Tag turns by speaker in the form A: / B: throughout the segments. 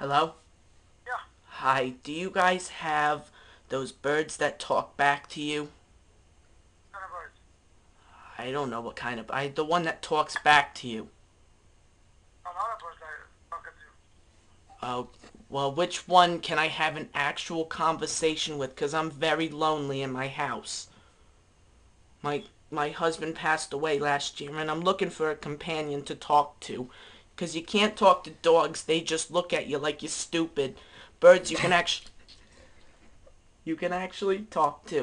A: Hello?
B: Yeah,
A: Hi, do you guys have those birds that talk back to you?
B: kind of birds.
A: I don't know what kind of, the one that talks back to you.
B: A lot of birds I talking to.
A: Oh, well, which one can I have an actual conversation with? Because I'm very lonely in my house. My husband passed away last year, and I'm looking for a companion to talk to. Because you can't talk to dogs, they just look at you like you're stupid. Birds, you can actually talk to.
B: Yeah,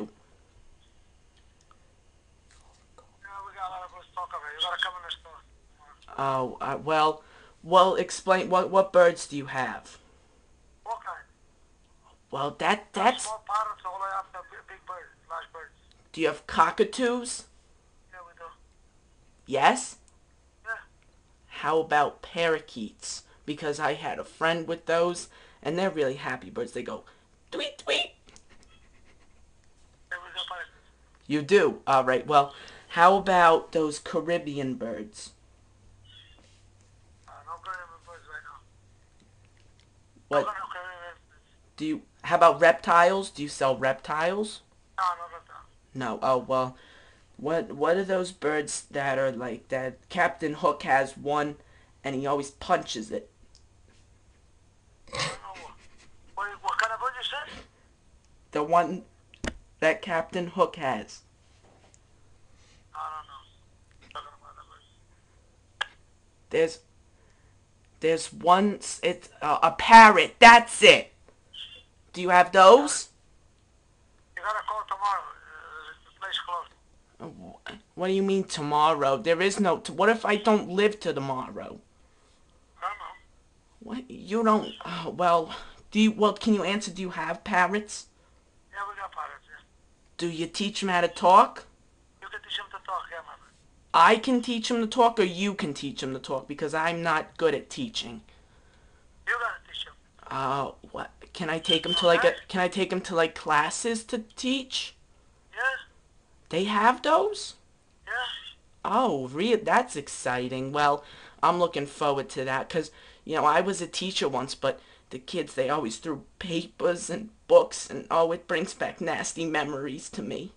B: we got a lot of birds to talk about. You gotta come in the store.
A: Oh, well, explain what birds do you have?
B: What kind?
A: Well,
B: Got
A: that's.
B: small parrots all the way up to big birds, large birds.
A: Do you have cockatoos?
B: Yeah, we do.
A: Yes.
B: Yeah,
A: How about parakeets? Because I had a friend with those, and they're really happy birds. They go tweet tweet.
B: yeah, we got parrots.
A: You do. All right. Well, how about those Caribbean birds?
B: No Caribbean birds right now. No
A: What
B: kind of Caribbean birds.
A: do you? How about reptiles? Do you sell reptiles?
B: No, no reptiles.
A: No. Oh well. What are those birds that are like that? Captain Hook has one, and he always punches it.
B: I don't know what kind of bird you said?
A: The one that Captain Hook has.
B: I don't know. Talking about the birds.
A: There's there's one. It's a parrot. That's it. Do you have those?
B: You gotta call tomorrow. The place closed.
A: What do you mean tomorrow? There is no. What if I don't live to tomorrow?
B: I don't know.
A: What you don't? Well, do you? Well, can you answer? Do you have parrots?
B: Yeah, we got parrots. Yeah.
A: Do you teach them how to talk?
B: You can teach them to talk. Yeah, my friend.
A: I can teach them to talk, or you can teach them to talk because I'm not good at teaching.
B: You gotta teach them.
A: What? Can I take them to like
B: Okay?
A: a? Can I take them to like classes to teach?
B: Yeah,
A: They have those?
B: yeah.
A: Oh, that's exciting. Well, I'm looking forward to that because, I was a teacher once, but the kids, they always threw papers and books, and oh, it brings back nasty memories to me.